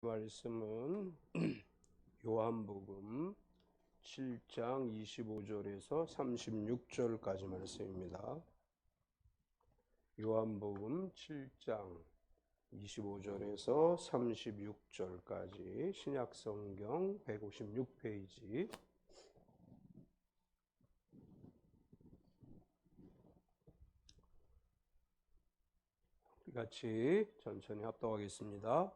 말씀은 요한복음 7장 25절에서 36절까지 말씀입니다. 요한복음 7장 25절에서 36절까지 신약성경 156페이지. 같이 천천히 합독하겠습니다.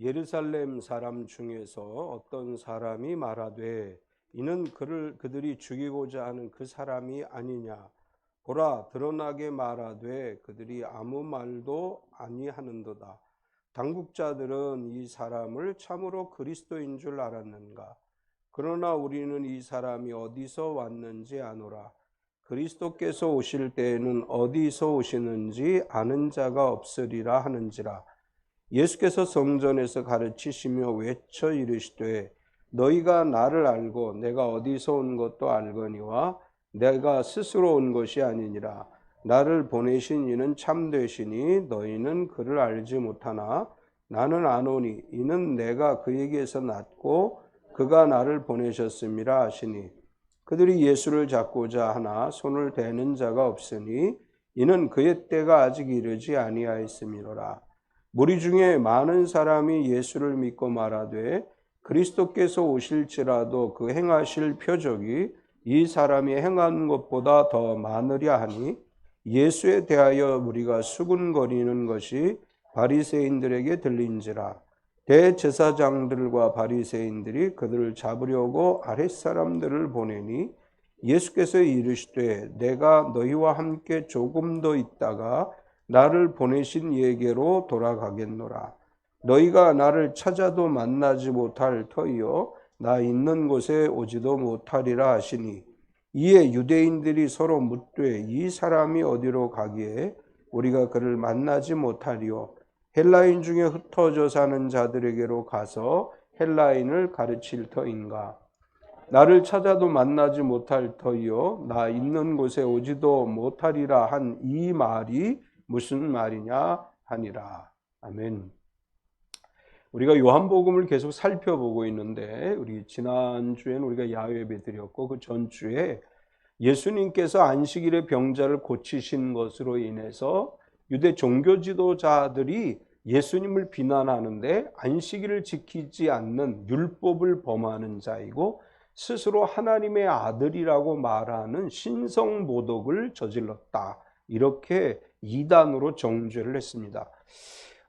예루살렘 사람 중에서 어떤 사람이 말하되 이는 그들이 죽이고자 하는 그 사람이 아니냐. 보라, 드러나게 말하되 그들이 아무 말도 아니하는도다. 당국자들은 이 사람을 참으로 그리스도인 줄 알았는가. 그러나 우리는 이 사람이 어디서 왔는지 아노라. 그리스도께서 오실 때에는 어디서 오시는지 아는 자가 없으리라 하는지라. 예수께서 성전에서 가르치시며 외쳐 이르시되 너희가 나를 알고 내가 어디서 온 것도 알거니와 내가 스스로 온 것이 아니니라. 나를 보내신 이는 참되시니 너희는 그를 알지 못하나 나는 아노니 이는 내가 그에게서 났고 그가 나를 보내셨음이라 하시니 그들이 예수를 잡고자 하나 손을 대는 자가 없으니 이는 그의 때가 아직 이르지 아니하였음이로라. 무리 중에 많은 사람이 예수를 믿고 말하되 그리스도께서 오실지라도 그 행하실 표적이 이 사람이 행한 것보다 더 많으랴 하니 예수에 대하여 우리가 수군거리는 것이 바리새인들에게 들린지라. 대제사장들과 바리새인들이 그들을 잡으려고 아랫사람들을 보내니 예수께서 이르시되 내가 너희와 함께 조금 더 있다가 나를 보내신 이에게로 돌아가겠노라. 너희가 나를 찾아도 만나지 못할 터이요 나 있는 곳에 오지도 못하리라 하시니 이에 유대인들이 서로 묻되 이 사람이 어디로 가기에 우리가 그를 만나지 못하리요. 헬라인 중에 흩어져 사는 자들에게로 가서 헬라인을 가르칠 터인가. 나를 찾아도 만나지 못할 터이요 나 있는 곳에 오지도 못하리라 한 이 말이 무슨 말이냐 하니라. 아멘. 우리가 요한복음을 계속 살펴보고 있는데 우리 지난주에는 우리가 야외예배 드렸고 그 전주에 예수님께서 안식일에 병자를 고치신 것으로 인해서 유대 종교 지도자들이 예수님을 비난하는데 안식일을 지키지 않는 율법을 범하는 자이고 스스로 하나님의 아들이라고 말하는 신성모독을 저질렀다. 이렇게 이단으로 정죄를 했습니다.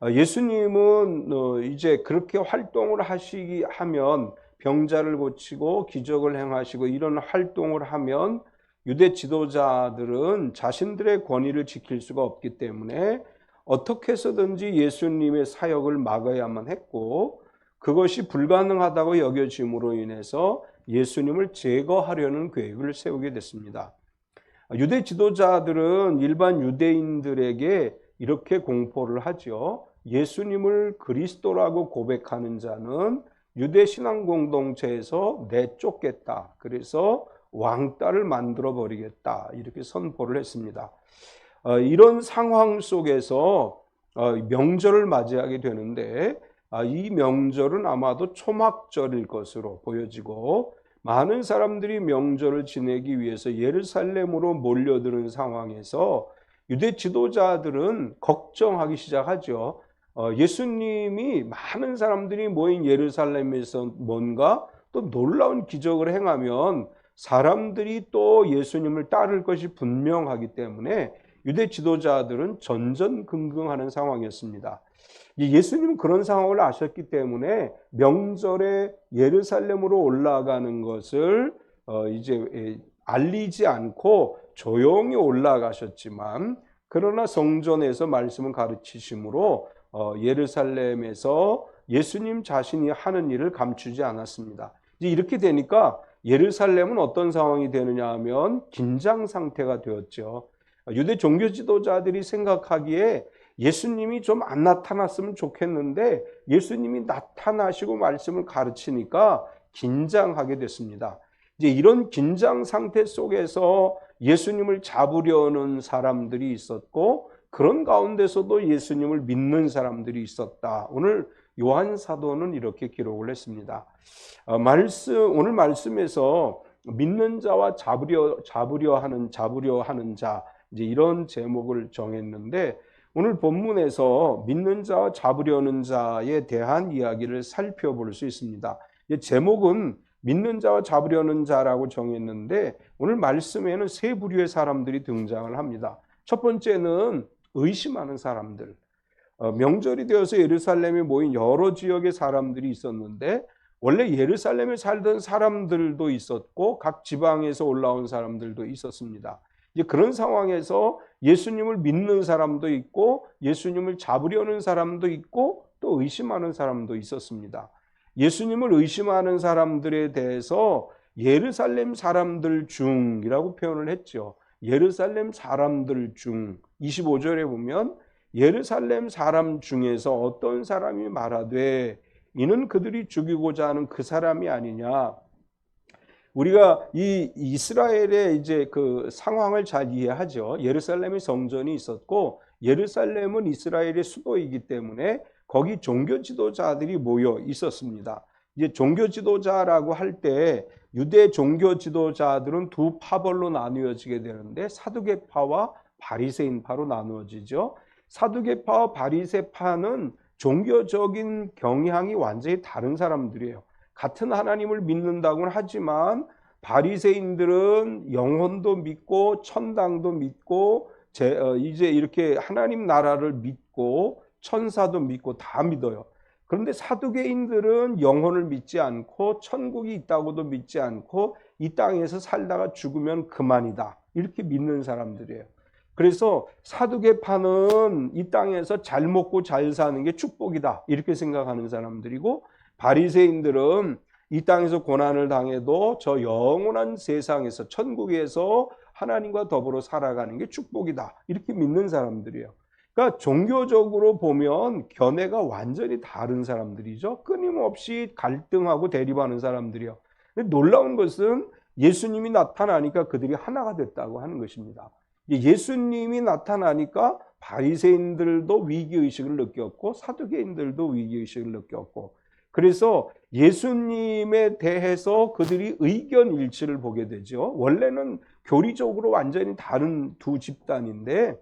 예수님은 이제 그렇게 활동을 하면 병자를 고치고 기적을 행하시고 이런 활동을 하면 유대 지도자들은 자신들의 권위를 지킬 수가 없기 때문에 어떻게 해서든지 예수님의 사역을 막아야만 했고 그것이 불가능하다고 여겨짐으로 인해서 예수님을 제거하려는 계획을 세우게 됐습니다. 유대 지도자들은 일반 유대인들에게 이렇게 공포를 하죠. 예수님을 그리스도라고 고백하는 자는 유대 신앙 공동체에서 내쫓겠다. 그래서 왕따를 만들어 버리겠다. 이렇게 선포를 했습니다. 이런 상황 속에서 명절을 맞이하게 되는데 이 명절은 아마도 초막절일 것으로 보여지고 많은 사람들이 명절을 지내기 위해서 예루살렘으로 몰려드는 상황에서 유대 지도자들은 걱정하기 시작하죠. 예수님이 많은 사람들이 모인 예루살렘에서 뭔가 또 놀라운 기적을 행하면 사람들이 또 예수님을 따를 것이 분명하기 때문에 유대 지도자들은 전전긍긍하는 상황이었습니다. 예수님은 그런 상황을 아셨기 때문에 명절에 예루살렘으로 올라가는 것을 이제 알리지 않고 조용히 올라가셨지만 그러나 성전에서 말씀을 가르치심으로 예루살렘에서 예수님 자신이 하는 일을 감추지 않았습니다. 이제 이렇게 되니까 예루살렘은 어떤 상황이 되느냐 하면 긴장 상태가 되었죠. 유대 종교 지도자들이 생각하기에 예수님이 좀 안 나타났으면 좋겠는데 예수님이 나타나시고 말씀을 가르치니까 긴장하게 됐습니다. 이제 이런 긴장 상태 속에서 예수님을 잡으려는 사람들이 있었고 그런 가운데서도 예수님을 믿는 사람들이 있었다. 오늘 요한 사도는 이렇게 기록을 했습니다. 오늘 말씀에서 믿는 자와 잡으려 하는 자, 이제 이런 제목을 정했는데, 오늘 본문에서 믿는 자와 잡으려는 자에 대한 이야기를 살펴볼 수 있습니다. 제목은 믿는 자와 잡으려는 자라고 정했는데, 오늘 말씀에는 세 부류의 사람들이 등장을 합니다. 첫 번째는 의심하는 사람들. 명절이 되어서 예루살렘에 모인 여러 지역의 사람들이 있었는데, 원래 예루살렘에 살던 사람들도 있었고 각 지방에서 올라온 사람들도 있었습니다. 이제 그런 상황에서 예수님을 믿는 사람도 있고 예수님을 잡으려는 사람도 있고 또 의심하는 사람도 있었습니다. 예수님을 의심하는 사람들에 대해서 예루살렘 사람들 중이라고 표현을 했죠. 예루살렘 사람들 중, 25절에 보면 예루살렘 사람 중에서 어떤 사람이 말하되 이는 그들이 죽이고자 하는 그 사람이 아니냐. 우리가 이 이스라엘의 이제 그 상황을 잘 이해하죠. 예루살렘에 성전이 있었고 예루살렘은 이스라엘의 수도이기 때문에 거기 종교 지도자들이 모여 있었습니다. 이제 종교 지도자라고 할 때 유대 종교 지도자들은 두 파벌로 나누어지게 되는데 사두개파와 바리새인파로 나누어지죠. 사두개파와 바리새파는 종교적인 경향이 완전히 다른 사람들이에요. 같은 하나님을 믿는다고는 하지만 바리새인들은 영혼도 믿고 천당도 믿고 이제 이렇게 하나님 나라를 믿고 천사도 믿고 다 믿어요. 그런데 사두개인들은 영혼을 믿지 않고 천국이 있다고도 믿지 않고 이 땅에서 살다가 죽으면 그만이다 이렇게 믿는 사람들이에요. 그래서 사두개파는 이 땅에서 잘 먹고 잘 사는 게 축복이다 이렇게 생각하는 사람들이고, 바리새인들은 이 땅에서 고난을 당해도 저 영원한 세상에서 천국에서 하나님과 더불어 살아가는 게 축복이다 이렇게 믿는 사람들이에요. 그러니까 종교적으로 보면 견해가 완전히 다른 사람들이죠. 끊임없이 갈등하고 대립하는 사람들이요. 근데 놀라운 것은 예수님이 나타나니까 그들이 하나가 됐다고 하는 것입니다. 예수님이 나타나니까 바리새인들도 위기의식을 느꼈고 사두개인들도 위기의식을 느꼈고, 그래서 예수님에 대해서 그들이 의견 일치를 보게 되죠. 원래는 교리적으로 완전히 다른 두 집단인데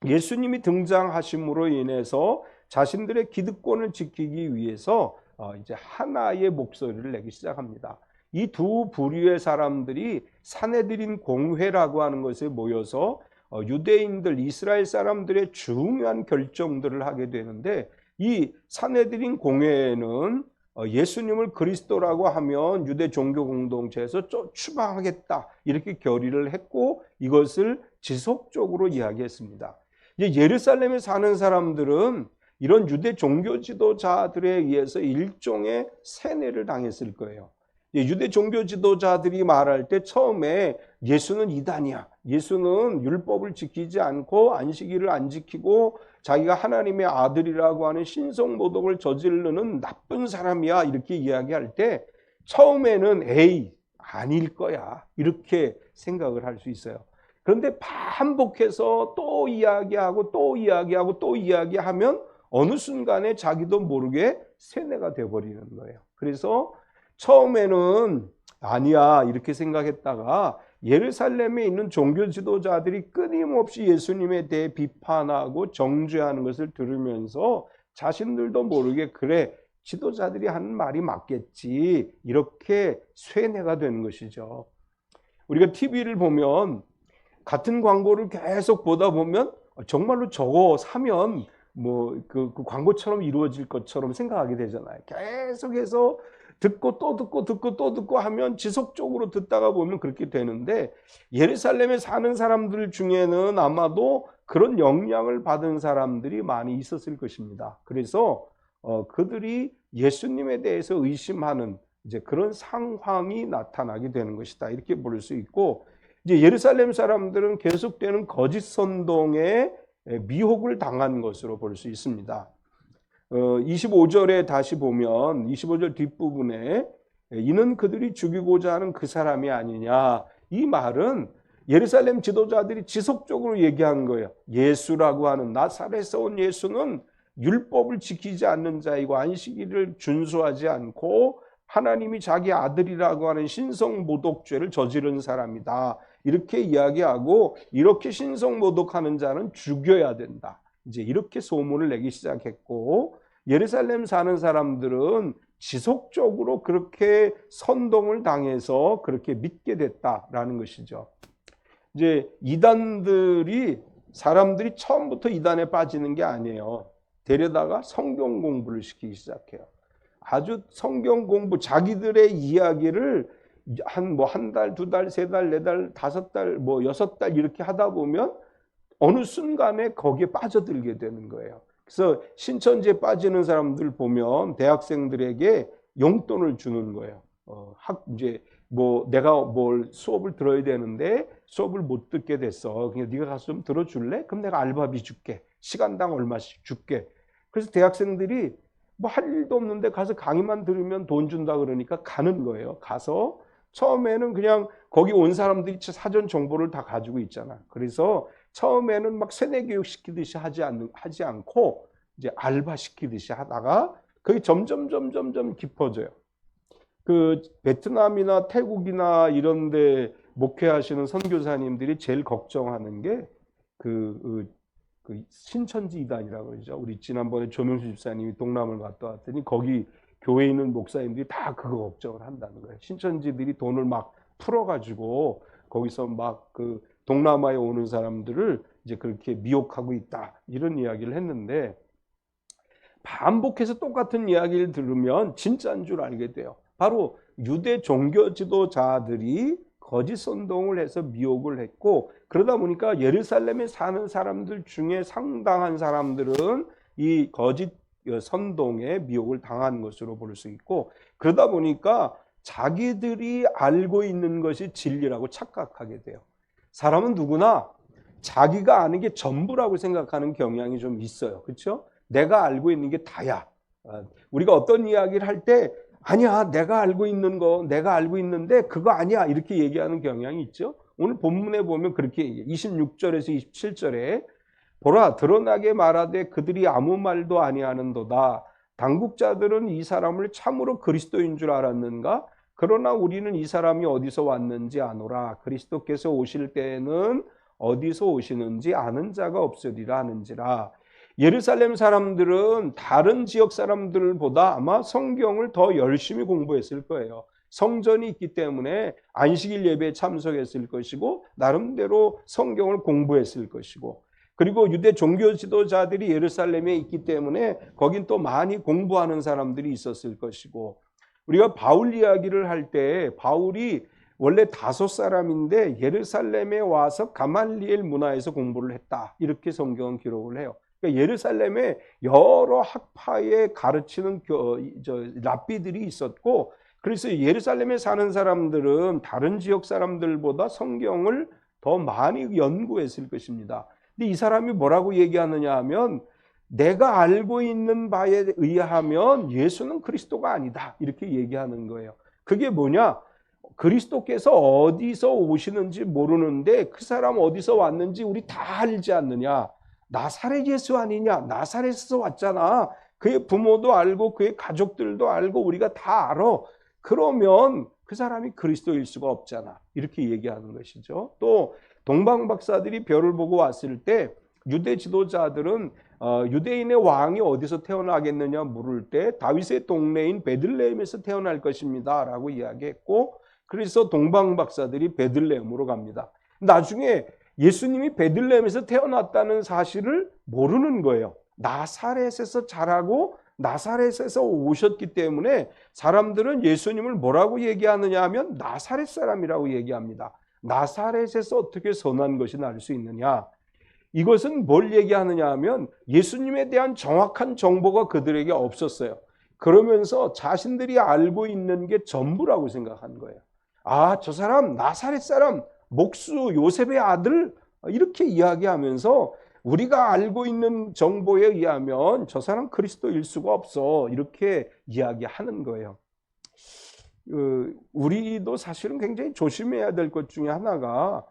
예수님이 등장하심으로 인해서 자신들의 기득권을 지키기 위해서 이제 하나의 목소리를 내기 시작합니다. 이 두 부류의 사람들이 산헤드린 공회라고 하는 것에 모여서 유대인들, 이스라엘 사람들의 중요한 결정들을 하게 되는데, 이 산헤드린 공회에는 예수님을 그리스도라고 하면 유대 종교 공동체에서 추방하겠다 이렇게 결의를 했고 이것을 지속적으로 이야기했습니다. 이제 예루살렘에 사는 사람들은 이런 유대 종교 지도자들에 의해서 일종의 세뇌를 당했을 거예요. 유대 종교 지도자들이 말할 때 처음에 예수는 이단이야, 예수는 율법을 지키지 않고 안식일을 안 지키고 자기가 하나님의 아들이라고 하는 신성모독을 저지르는 나쁜 사람이야 이렇게 이야기할 때 처음에는 에이 아닐 거야 이렇게 생각을 할 수 있어요. 그런데 반복해서 또 이야기하고 또 이야기하고 또 이야기하면 어느 순간에 자기도 모르게 세뇌가 돼버리는 거예요. 그래서 처음에는 아니야 이렇게 생각했다가 예루살렘에 있는 종교 지도자들이 끊임없이 예수님에 대해 비판하고 정죄하는 것을 들으면서 자신들도 모르게 그래 지도자들이 하는 말이 맞겠지 이렇게 쇠뇌가 되는 것이죠. 우리가 TV를 보면 같은 광고를 계속 보다 보면 정말로 저거 사면 뭐 그 광고처럼 이루어질 것처럼 생각하게 되잖아요. 계속해서 듣고 또 듣고 듣고 또 듣고 하면 지속적으로 듣다가 보면 그렇게 되는데, 예루살렘에 사는 사람들 중에는 아마도 그런 영향을 받은 사람들이 많이 있었을 것입니다. 그래서 그들이 예수님에 대해서 의심하는 이제 그런 상황이 나타나게 되는 것이다 이렇게 볼 수 있고, 이제 예루살렘 사람들은 계속되는 거짓 선동에 미혹을 당한 것으로 볼 수 있습니다. 25절에 다시 보면 25절 뒷부분에 이는 그들이 죽이고자 하는 그 사람이 아니냐, 이 말은 예루살렘 지도자들이 지속적으로 얘기한 거예요. 예수라고 하는 나사렛에서 온 예수는 율법을 지키지 않는 자이고 안식일을 준수하지 않고 하나님이 자기 아들이라고 하는 신성모독죄를 저지른 사람이다. 이렇게 이야기하고 이렇게 신성모독하는 자는 죽여야 된다. 이제 이렇게 소문을 내기 시작했고 예루살렘 사는 사람들은 지속적으로 그렇게 선동을 당해서 그렇게 믿게 됐다라는 것이죠. 이제 이단들이 사람들이 처음부터 이단에 빠지는 게 아니에요. 데려다가 성경 공부를 시키기 시작해요. 아주 성경 공부, 자기들의 이야기를 한 달, 두 달, 세 달, 네 달, 다섯 달, 여섯 달 이렇게 하다 보면 어느 순간에 거기에 빠져들게 되는 거예요. 그래서 신천지에 빠지는 사람들 보면 대학생들에게 용돈을 주는 거예요. 이제 내가 뭘 수업을 들어야 되는데 수업을 못 듣게 됐어. 그냥 네가 가서 좀 들어줄래? 그럼 내가 알바비 줄게. 시간당 얼마씩 줄게. 그래서 대학생들이 할 일도 없는데 가서 강의만 들으면 돈 준다 그러니까 가는 거예요. 가서 처음에는 그냥 거기 온 사람들이 사전 정보를 다 가지고 있잖아. 그래서 처음에는 막 세뇌 교육 시키듯이 하지 않고 이제 알바 시키듯이 하다가 그게 점점 깊어져요. 그 베트남이나 태국이나 이런 데 목회하시는 선교사님들이 제일 걱정하는 게 그 신천지 이단이라고 그러죠. 우리 지난번에 조명수 집사님이 동남을 갔다 왔더니 거기 교회에 있는 목사님들이 다 그거 걱정을 한다는 거예요. 신천지들이 돈을 막 풀어가지고 거기서 막 그 동남아에 오는 사람들을 이제 그렇게 미혹하고 있다. 이런 이야기를 했는데 반복해서 똑같은 이야기를 들으면 진짜인 줄 알게 돼요. 바로 유대 종교 지도자들이 거짓 선동을 해서 미혹을 했고 그러다 보니까 예루살렘에 사는 사람들 중에 상당한 사람들은 이 거짓 선동에 미혹을 당한 것으로 볼 수 있고 그러다 보니까 자기들이 알고 있는 것이 진리라고 착각하게 돼요. 사람은 누구나 자기가 아는 게 전부라고 생각하는 경향이 좀 있어요. 그렇죠? 내가 알고 있는 게 다야. 우리가 어떤 이야기를 할 때 아니야, 내가 알고 있는 거, 내가 알고 있는데 그거 아니야 이렇게 얘기하는 경향이 있죠. 오늘 본문에 보면 그렇게 얘기해요. 26절에서 27절에 보라 드러나게 말하되 그들이 아무 말도 아니하는도다. 당국자들은 이 사람을 참으로 그리스도인 줄 알았는가? 그러나 우리는 이 사람이 어디서 왔는지 아노라. 그리스도께서 오실 때에는 어디서 오시는지 아는 자가 없으리라 하는지라. 예루살렘 사람들은 다른 지역 사람들보다 아마 성경을 더 열심히 공부했을 거예요. 성전이 있기 때문에 안식일 예배에 참석했을 것이고 나름대로 성경을 공부했을 것이고 그리고 유대 종교 지도자들이 예루살렘에 있기 때문에 거긴 또 많이 공부하는 사람들이 있었을 것이고 우리가 바울 이야기를 할 때 바울이 원래 다섯 사람인데 예루살렘에 와서 가말리엘 문화에서 공부를 했다. 이렇게 성경은 기록을 해요. 그러니까 예루살렘에 여러 학파에 가르치는 랍비들이 있었고 그래서 예루살렘에 사는 사람들은 다른 지역 사람들보다 성경을 더 많이 연구했을 것입니다. 근데 이 사람이 뭐라고 얘기하느냐 하면 내가 알고 있는 바에 의하면 예수는 그리스도가 아니다. 이렇게 얘기하는 거예요. 그게 뭐냐? 그리스도께서 어디서 오시는지 모르는데 그 사람 어디서 왔는지 우리 다 알지 않느냐? 나사렛 예수 아니냐? 나사렛에서 왔잖아. 그의 부모도 알고 그의 가족들도 알고 우리가 다 알아. 그러면 그 사람이 그리스도일 수가 없잖아. 이렇게 얘기하는 것이죠. 또 동방 박사들이 별을 보고 왔을 때 유대 지도자들은 유대인의 왕이 어디서 태어나겠느냐 물을 때 다윗의 동네인 베들레헴에서 태어날 것입니다 라고 이야기했고 그래서 동방 박사들이 베들레헴으로 갑니다. 나중에 예수님이 베들레헴에서 태어났다는 사실을 모르는 거예요. 나사렛에서 자라고 나사렛에서 오셨기 때문에 사람들은 예수님을 뭐라고 얘기하느냐 하면 나사렛 사람이라고 얘기합니다. 나사렛에서 어떻게 선한 것이 날 수 있느냐? 이것은 뭘 얘기하느냐 하면 예수님에 대한 정확한 정보가 그들에게 없었어요. 그러면서 자신들이 알고 있는 게 전부라고 생각한 거예요. 아, 저 사람 나사렛 사람 목수 요셉의 아들 이렇게 이야기하면서 우리가 알고 있는 정보에 의하면 저 사람 그리스도일 수가 없어 이렇게 이야기하는 거예요. 우리도 사실은 굉장히 조심해야 될 것 중에 하나가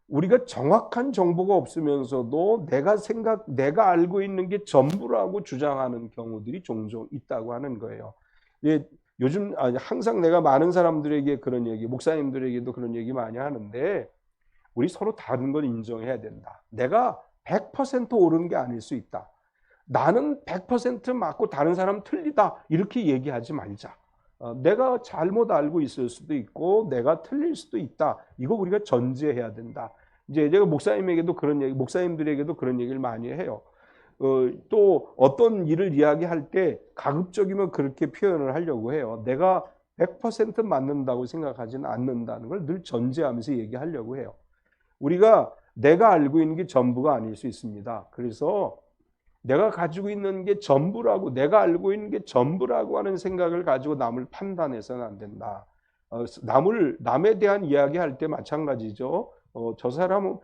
우리가 정확한 정보가 없으면서도 내가 알고 있는 게 전부라고 주장하는 경우들이 종종 있다고 하는 거예요. 예, 요즘, 항상 내가 많은 사람들에게 그런 얘기, 목사님들에게도 그런 얘기 많이 하는데, 우리 서로 다른 걸 인정해야 된다. 내가 100% 옳은 게 아닐 수 있다. 나는 100% 맞고 다른 사람 틀리다. 이렇게 얘기하지 말자. 내가 잘못 알고 있을 수도 있고 내가 틀릴 수도 있다. 이거 우리가 전제해야 된다. 이제 제가 목사님들에게도 그런 얘기를 많이 해요. 또 어떤 일을 이야기할 때 가급적이면 그렇게 표현을 하려고 해요. 내가 100% 맞는다고 생각하지는 않는다는 걸 늘 전제하면서 얘기하려고 해요. 우리가 내가 알고 있는 게 전부가 아닐 수 있습니다. 그래서 내가 가지고 있는 게 전부라고, 내가 알고 있는 게 전부라고 하는 생각을 가지고 남을 판단해서는 안 된다. 남에 대한 이야기할 때 마찬가지죠. 저 사람은,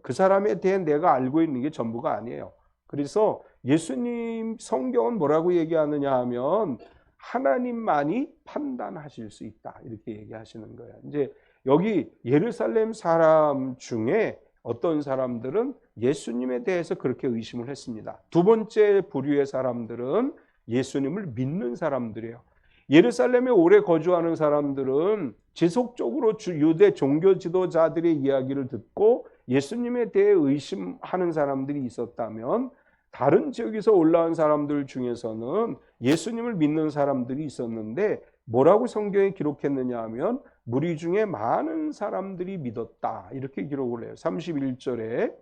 그 사람에 대해 내가 알고 있는 게 전부가 아니에요. 그래서 예수님 성경은 뭐라고 얘기하느냐 하면 하나님만이 판단하실 수 있다. 이렇게 얘기하시는 거예요. 이제 여기 예루살렘 사람 중에 어떤 사람들은 예수님에 대해서 그렇게 의심을 했습니다. 두 번째 부류의 사람들은 예수님을 믿는 사람들이에요. 예루살렘에 오래 거주하는 사람들은 지속적으로 유대 종교 지도자들의 이야기를 듣고 예수님에 대해 의심하는 사람들이 있었다면, 다른 지역에서 올라온 사람들 중에서는 예수님을 믿는 사람들이 있었는데, 뭐라고 성경에 기록했느냐 하면 무리 중에 많은 사람들이 믿었다, 이렇게 기록을 해요. 31절에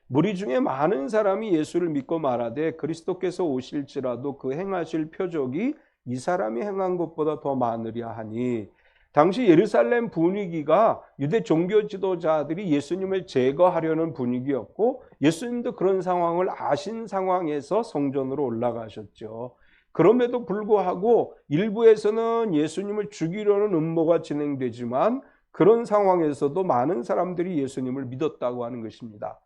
무리 중에 많은 사람이 예수를 믿고 말하되 그리스도께서 오실지라도 그 행하실 표적이 이 사람이 행한 것보다 더 많으랴 하니, 당시 예루살렘 분위기가 유대 종교 지도자들이 예수님을 제거하려는 분위기였고, 예수님도 그런 상황을 아신 상황에서 성전으로 올라가셨죠. 그럼에도 불구하고 일부에서는 예수님을 죽이려는 음모가 진행되지만, 그런 상황에서도 많은 사람들이 예수님을 믿었다고 하는 것입니다.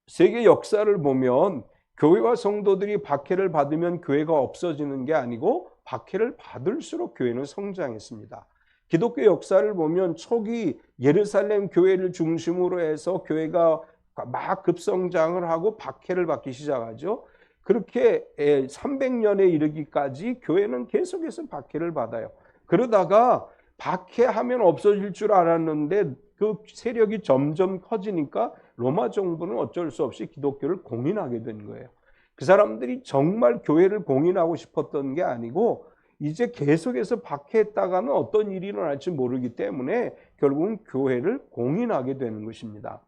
세계 역사를 보면 교회와 성도들이 박해를 받으면 교회가 없어지는 게 아니고 박해를 받을수록 교회는 성장했습니다. 기독교 역사를 보면 초기 예루살렘 교회를 중심으로 해서 교회가 막 급성장을 하고 박해를 받기 시작하죠. 그렇게 300년에 이르기까지 교회는 계속해서 박해를 받아요. 그러다가 박해하면 없어질 줄 알았는데 그 세력이 점점 커지니까 로마 정부는 어쩔 수 없이 기독교를 공인하게 된 거예요. 그 사람들이 정말 교회를 공인하고 싶었던 게 아니고, 이제 계속해서 박해했다가는 어떤 일이 일어날지 모르기 때문에 결국은 교회를 공인하게 되는 것입니다.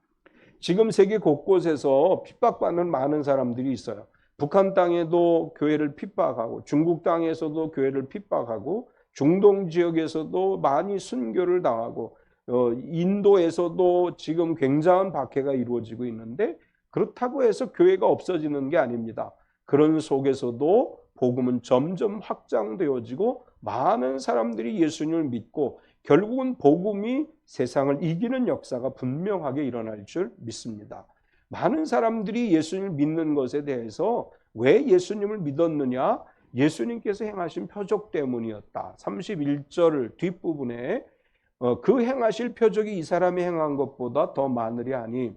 지금 세계 곳곳에서 핍박받는 많은 사람들이 있어요. 북한 땅에도 교회를 핍박하고, 중국 땅에서도 교회를 핍박하고, 중동 지역에서도 많이 순교를 당하고, 인도에서도 지금 굉장한 박해가 이루어지고 있는데, 그렇다고 해서 교회가 없어지는 게 아닙니다. 그런 속에서도 복음은 점점 확장되어지고 많은 사람들이 예수님을 믿고 결국은 복음이 세상을 이기는 역사가 분명하게 일어날 줄 믿습니다. 많은 사람들이 예수님을 믿는 것에 대해서 왜 예수님을 믿었느냐? 예수님께서 행하신 표적 때문이었다. 31절 뒷부분에 그 행하실 표적이 이 사람이 행한 것보다 더 많으려 하니,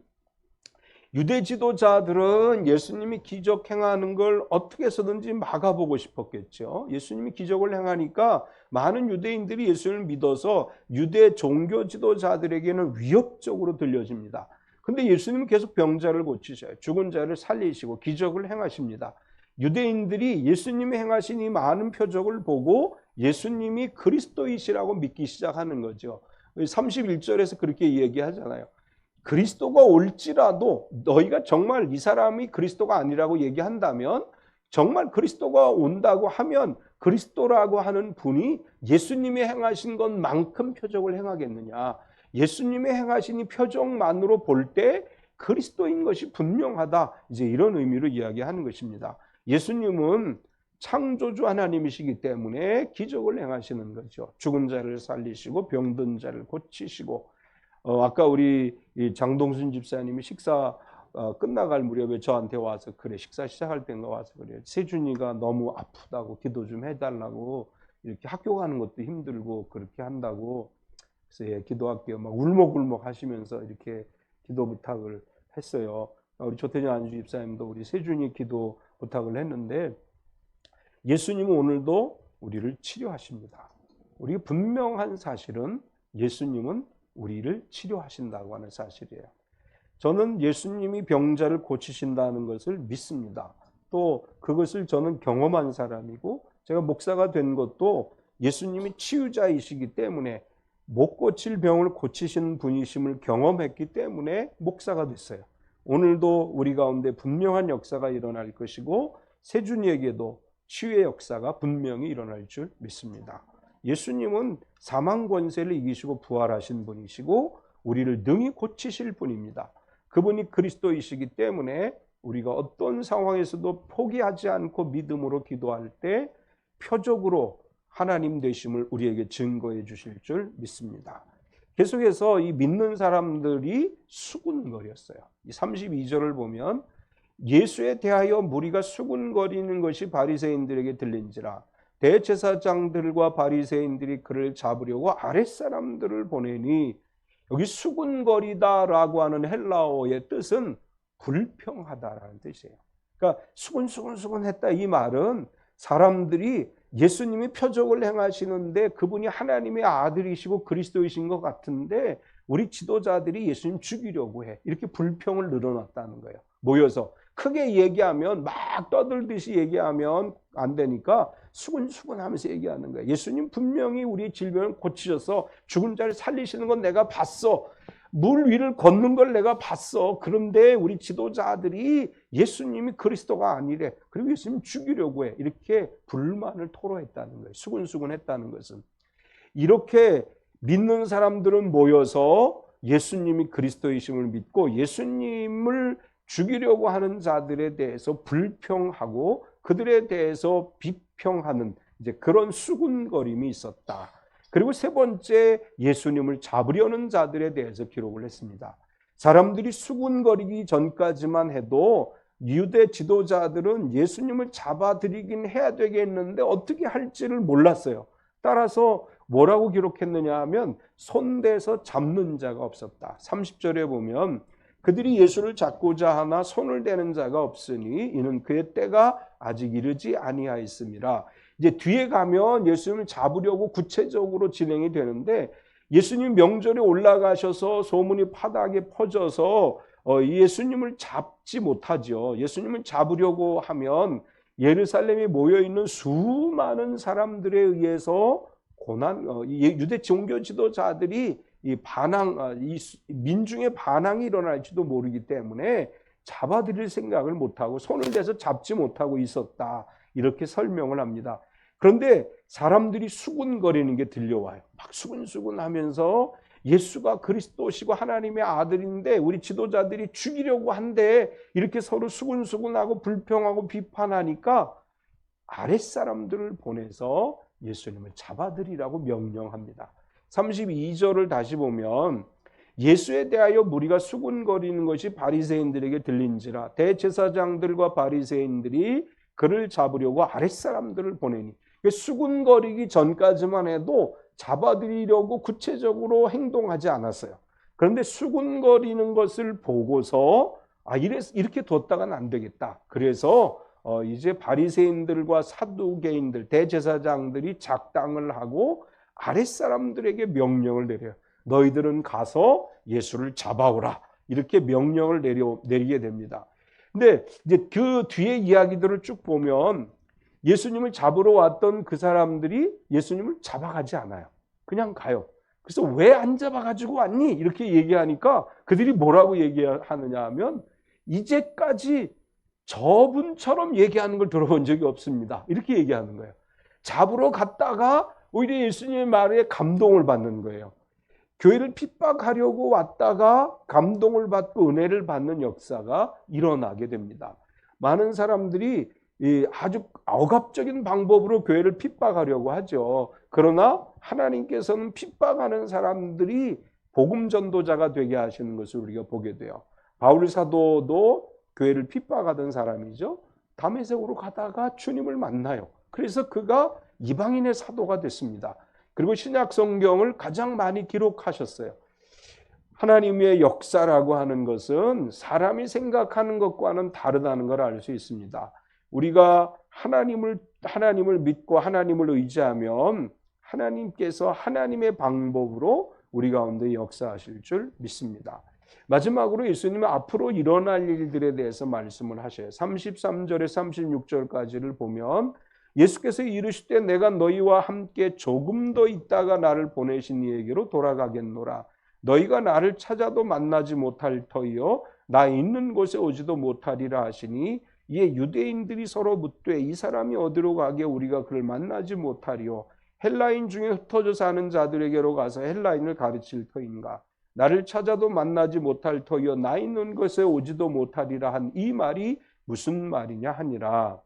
유대 지도자들은 예수님이 기적 행하는 걸 어떻게 해서든지 막아보고 싶었겠죠. 예수님이 기적을 행하니까 많은 유대인들이 예수님을 믿어서 유대 종교 지도자들에게는 위협적으로 들려집니다. 근데 예수님은 계속 병자를 고치셔요. 죽은 자를 살리시고 기적을 행하십니다. 유대인들이 예수님이 행하신 이 많은 표적을 보고 예수님이 그리스도이시라고 믿기 시작하는 거죠. 31절에서 그렇게 얘기하잖아요. 그리스도가 올지라도 너희가 정말 이 사람이 그리스도가 아니라고 얘기한다면, 정말 그리스도가 온다고 하면 그리스도라고 하는 분이 예수님이 행하신 것만큼 표적을 행하겠느냐. 예수님이 행하신 이 표적만으로 볼 때 그리스도인 것이 분명하다. 이제 이런 의미로 이야기하는 것입니다. 예수님은 창조주 하나님이시기 때문에 기적을 행하시는 거죠. 죽은 자를 살리시고 병든 자를 고치시고, 아까 우리 장동순 집사님이 식사 끝나갈 무렵에 저한테 와서 그래, 식사 시작할 때인가 와서 그래요. 세준이가 너무 아프다고 기도 좀 해달라고, 이렇게 학교 가는 것도 힘들고 그렇게 한다고. 그래서 예, 기도할게요. 막 울먹울먹 하시면서 이렇게 기도 부탁을 했어요. 우리 조태준 안주 집사님도 우리 세준이 기도 부탁을 했는데 예수님은 오늘도 우리를 치료하십니다. 우리 분명한 사실은 예수님은 우리를 치료하신다고 하는 사실이에요. 저는 예수님이 병자를 고치신다는 것을 믿습니다. 또 그것을 저는 경험한 사람이고 제가 목사가 된 것도 예수님이 치유자이시기 때문에 못 고칠 병을 고치시는 분이심을 경험했기 때문에 목사가 됐어요. 오늘도 우리 가운데 분명한 역사가 일어날 것이고 세준이에게도 치유의 역사가 분명히 일어날 줄 믿습니다. 예수님은 사망 권세를 이기시고 부활하신 분이시고 우리를 능히 고치실 분입니다. 그분이 그리스도이시기 때문에 우리가 어떤 상황에서도 포기하지 않고 믿음으로 기도할 때 표적으로 하나님 되심을 우리에게 증거해 주실 줄 믿습니다. 계속해서 이 믿는 사람들이 수군거렸어요. 이 32절을 보면 예수에 대하여 무리가 수군거리는 것이 바리새인들에게 들린지라 대제사장들과 바리새인들이 그를 잡으려고 아랫사람들을 보내니 여기 수군거리다라고 하는 헬라어의 뜻은 불평하다라는 뜻이에요. 그러니까 수군수군수군했다 이 말은 사람들이 예수님이 표적을 행하시는데 그분이 하나님의 아들이시고 그리스도이신 것 같은데 우리 지도자들이 예수님 죽이려고 해. 이렇게 불평을 늘어놨다는 거예요. 모여서 크게 얘기하면 막 떠들듯이 얘기하면 안 되니까 수군수군 하면서 얘기하는 거예요. 예수님 분명히 우리 질병을 고치셔서 죽은 자를 살리시는 건 내가 봤어. 물 위를 걷는 걸 내가 봤어. 그런데 우리 지도자들이 예수님이 그리스도가 아니래. 그리고 예수님 죽이려고 해. 이렇게 불만을 토로했다는 거예요. 수군수군했다는 것은. 이렇게 믿는 사람들은 모여서 예수님이 그리스도이심을 믿고 예수님을 죽이려고 하는 자들에 대해서 불평하고 그들에 대해서 비평하는 이제 그런 수군거림이 있었다. 그리고 세 번째, 예수님을 잡으려는 자들에 대해서 기록을 했습니다. 사람들이 수군거리기 전까지만 해도 유대 지도자들은 예수님을 잡아들이긴 해야 되겠는데 어떻게 할지를 몰랐어요. 따라서 뭐라고 기록했느냐 하면 손대서 잡는 자가 없었다. 30절에 보면 그들이 예수를 잡고자 하나 손을 대는 자가 없으니 이는 그의 때가 아직 이르지 아니하였음이라. 이제 뒤에 가면 예수님을 잡으려고 구체적으로 진행이 되는데 예수님 명절에 올라가셔서 소문이 파다하게 퍼져서 예수님을 잡지 못하죠. 예수님을 잡으려고 하면 예루살렘에 모여있는 수많은 사람들에 의해서 유대 종교 지도자들이 이 민중의 반항이 일어날지도 모르기 때문에 잡아들일 생각을 못하고 손을 대서 잡지 못하고 있었다. 이렇게 설명을 합니다. 그런데 사람들이 수군거리는 게 들려와요. 막 수군수군 하면서 예수가 그리스도시고 하나님의 아들인데 우리 지도자들이 죽이려고 한데 이렇게 서로 수군수군하고 불평하고 비판하니까 아랫사람들을 보내서 예수님을 잡아들이라고 명령합니다. 32절을 다시 보면 예수에 대하여 무리가 수군거리는 것이 바리새인들에게 들린지라 대제사장들과 바리새인들이 그를 잡으려고 아랫사람들을 보내니 수군거리기 전까지만 해도 잡아들이려고 구체적으로 행동하지 않았어요. 그런데 수군거리는 것을 보고서 이렇게 뒀다가는 안 되겠다. 그래서 이제 바리새인들과 사두개인들, 대제사장들이 작당을 하고 아랫사람들에게 명령을 내려요. 너희들은 가서 예수를 잡아오라. 이렇게 명령을 내리게 됩니다. 근데 이제 그 뒤에 이야기들을 쭉 보면 예수님을 잡으러 왔던 그 사람들이 예수님을 잡아가지 않아요. 그냥 가요. 그래서 왜 안 잡아가지고 왔니? 이렇게 얘기하니까 그들이 뭐라고 얘기하느냐 하면 이제까지 저분처럼 얘기하는 걸 들어본 적이 없습니다. 이렇게 얘기하는 거예요. 잡으러 갔다가 오히려 예수님의 말에 감동을 받는 거예요. 교회를 핍박하려고 왔다가 감동을 받고 은혜를 받는 역사가 일어나게 됩니다. 많은 사람들이 아주 억압적인 방법으로 교회를 핍박하려고 하죠. 그러나 하나님께서는 핍박하는 사람들이 복음 전도자가 되게 하시는 것을 우리가 보게 돼요. 바울 사도도 교회를 핍박하던 사람이죠. 다메섹으로 가다가 주님을 만나요. 그래서 그가 이방인의 사도가 됐습니다. 그리고 신약 성경을 가장 많이 기록하셨어요. 하나님의 역사라고 하는 것은 사람이 생각하는 것과는 다르다는 걸 알 수 있습니다. 우리가 하나님을 믿고 하나님을 의지하면 하나님께서 하나님의 방법으로 우리 가운데 역사하실 줄 믿습니다. 마지막으로 예수님은 앞으로 일어날 일들에 대해서 말씀을 하셔요. 33절에 36절까지를 보면 예수께서 이르시되 내가 너희와 함께 조금 더 있다가 나를 보내신 이에게로 돌아가겠노라. 너희가 나를 찾아도 만나지 못할 터이요 나 있는 곳에 오지도 못하리라 하시니 이에 유대인들이 서로 묻되 이 사람이 어디로 가게 우리가 그를 만나지 못하리요 헬라인 중에 흩어져 사는 자들에게로 가서 헬라인을 가르칠 터인가 나를 찾아도 만나지 못할 터이요 나 있는 곳에 오지도 못하리라 한 이 말이 무슨 말이냐 하니라.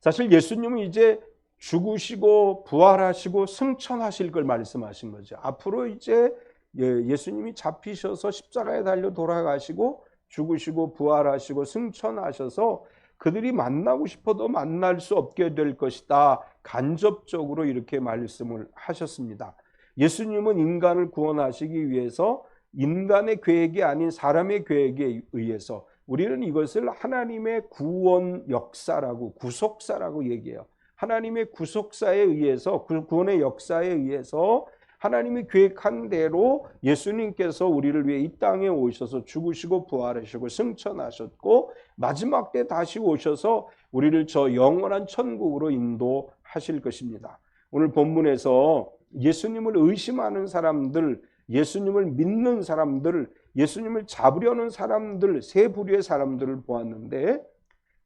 사실 예수님은 이제 죽으시고 부활하시고 승천하실 걸 말씀하신 거죠. 앞으로 이제 예수님이 잡히셔서 십자가에 달려 돌아가시고 죽으시고 부활하시고 승천하셔서 그들이 만나고 싶어도 만날 수 없게 될 것이다. 간접적으로 이렇게 말씀을 하셨습니다. 예수님은 인간을 구원하시기 위해서 인간의 계획이 아닌 사람의 계획에 의해서 우리는 이것을 하나님의 구원 역사라고 구속사라고 얘기해요. 하나님의 구속사에 의해서 구원의 역사에 의해서 하나님이 계획한 대로 예수님께서 우리를 위해 이 땅에 오셔서 죽으시고 부활하시고 승천하셨고 마지막 때 다시 오셔서 우리를 저 영원한 천국으로 인도하실 것입니다. 오늘 본문에서 예수님을 의심하는 사람들, 예수님을 믿는 사람들, 예수님을 잡으려는 사람들 세 부류의 사람들을 보았는데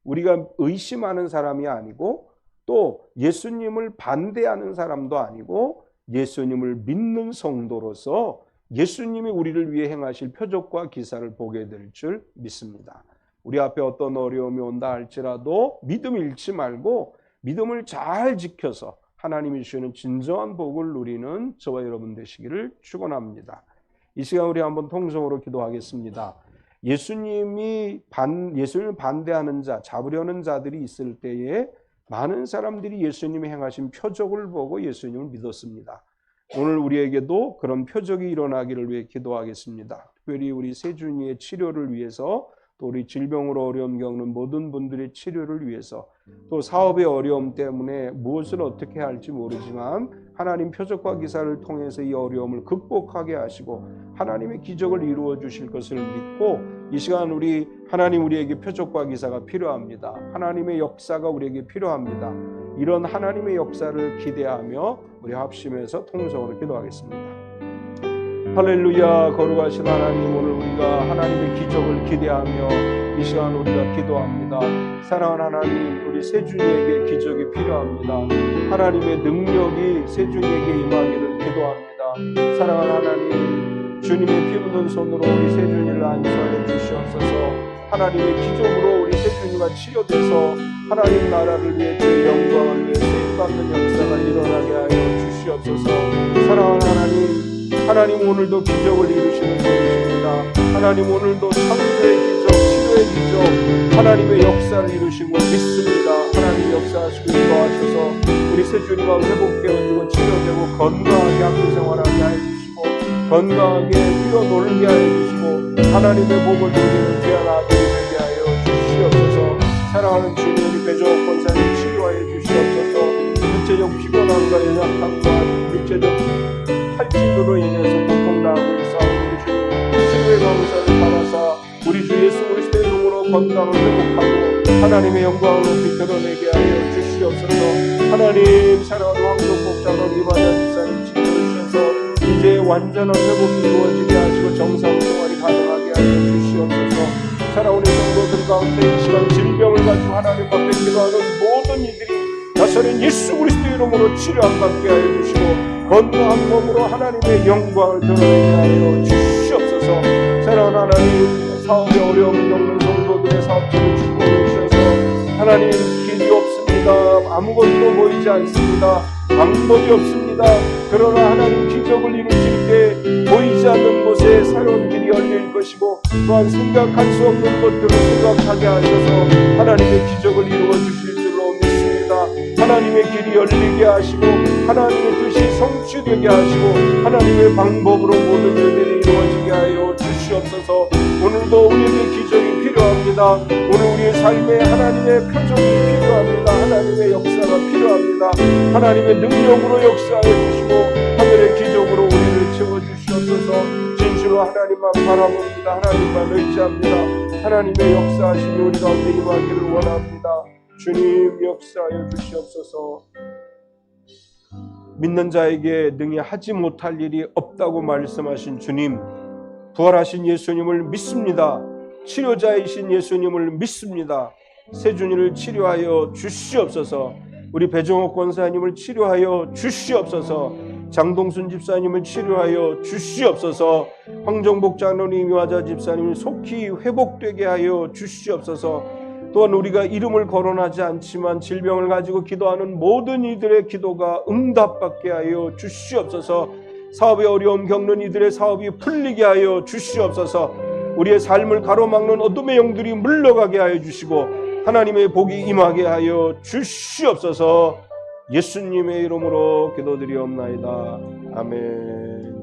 우리가 의심하는 사람이 아니고 또 예수님을 반대하는 사람도 아니고 예수님을 믿는 성도로서 예수님이 우리를 위해 행하실 표적과 기사를 보게 될 줄 믿습니다. 우리 앞에 어떤 어려움이 온다 할지라도 믿음 잃지 말고 믿음을 잘 지켜서 하나님이 주시는 진정한 복을 누리는 저와 여러분 되시기를 축원합니다. 이 시간 우리 한번 통성으로 기도하겠습니다. 예수님을 반대하는 자, 잡으려는 자들이 있을 때에 많은 사람들이 예수님이 행하신 표적을 보고 예수님을 믿었습니다. 오늘 우리에게도 그런 표적이 일어나기를 위해 기도하겠습니다. 특별히 우리 세준이의 치료를 위해서 또 우리 질병으로 어려움 겪는 모든 분들의 치료를 위해서 또 사업의 어려움 때문에 무엇을 어떻게 할지 모르지만 하나님 표적과 기사를 통해서 이 어려움을 극복하게 하시고 하나님의 기적을 이루어 주실 것을 믿고 이 시간 하나님 우리에게 표적과 기사가 필요합니다. 하나님의 역사가 우리에게 필요합니다. 이런 하나님의 역사를 기대하며 우리 합심해서 통성으로 기도하겠습니다. 할렐루야. 거룩하신 하나님, 오늘 우리가 하나님의 기적을 기대하며 이 시간 우리가 기도합니다. 사랑하는 하나님, 우리 세준이에게 기적이 필요합니다. 하나님의 능력이 세준이에게 임하기를 기도합니다. 사랑하는 하나님, 주님의 피 묻은 손으로 우리 세준이를 안수하여 주시옵소서. 하나님의 기적으로 우리 세준이가 치료돼서 하나님 나라를 위해 주의 영광을 위해 쓰임받는 역사가 일어나게 하여 주시옵소서. 사랑하는 하나님 오늘도 기적을 이루시는 분이십니다. 하나님 오늘도 창조의 기적, 치료의 기적, 하나님의 역사를 이루시고 믿습니다. 하나님 역사하시고 인도하셔서 우리 세준이가 회복되어지고 치료되고 건강하게 학교 생활하게 하여 주시고 건강하게 뛰어놀게 하여 주시고 하나님의 복을 누리는 귀한 아들이 되게 하여 주시옵소서. 사랑하는 주님, 우리 배종옥 권사님 치료하여 주시옵소서. 육체적 피곤함과 연약함과 육체적 탈진으로 인해서 고통당하고 있사오니 주님 치료의 감사를 받아사 우리 주 예수 그리스도의 이름으로 건강을 회복하고 하나님의 영광을 높이 드러내게 하여 주시옵소서. 하나님 사랑하는 황정복 장로 이반현 집사님 지켜주셔서 이제 완전한 회복이 이루어지게 하시고 정상 생활이 가능하게 하여 주시옵소서. 사랑하는 성도들 가운데 이 시간 질병을 가지고 하나님 앞에 기도하는 모든 이들이 나사렛 예수 그리스도의 이름으로 치료 안 받게 하여 주시고 건강한 몸으로 하나님의 영광을 드러내게 하여 주시옵소서. 사랑하는 하나님, 사업에 어려움을 겪는 성도들의 사업들을 축복해 주셔서 하나님 길이 없습니다. 아무것도 보이지 않습니다. 방법이 없습니다. 그러나 하나님 기적을 이루실 때 보이지 않는 곳에 새로운 길이 열릴 것이고 또한 생각할 수 없는 것들을 생각하게 하셔서 하나님의 기적을 이루어 주실 줄로 믿습니다. 하나님의 길이 열리게 하시고 하나님의 뜻이 성취되게 하시고 하나님의 방법으로 모든 일들이 이루어지게 하여 주시옵소서. 오늘도 우리에게 기적이 필요합니다. 오늘 우리의 삶에 하나님의 표적이 필요합니다. 하나님의 역사가 필요합니다. 하나님의 능력으로 역사하여 주시고 하늘의 기적으로 우리를 채워주시옵소서. 진실로 하나님만 바라봅니다. 하나님만 의지합니다. 하나님의 역사하심이 우리 가운데 임하기를 원합니다. 주님 역사하여 주시옵소서. 믿는 자에게 능히 하지 못할 일이 없다고 말씀하신 주님, 부활하신 예수님을 믿습니다. 치료자이신 예수님을 믿습니다. 세준이를 치료하여 주시옵소서. 우리 배정옥 권사님을 치료하여 주시옵소서. 장동순 집사님을 치료하여 주시옵소서. 황정복 장로님, 유아자 집사님을 속히 회복되게 하여 주시옵소서. 또한 우리가 이름을 거론하지 않지만 질병을 가지고 기도하는 모든 이들의 기도가 응답받게 하여 주시옵소서. 사업에 어려움 겪는 이들의 사업이 풀리게 하여 주시옵소서. 우리의 삶을 가로막는 어둠의 영들이 물러가게 하여 주시고 하나님의 복이 임하게 하여 주시옵소서. 예수님의 이름으로 기도드리옵나이다. 아멘.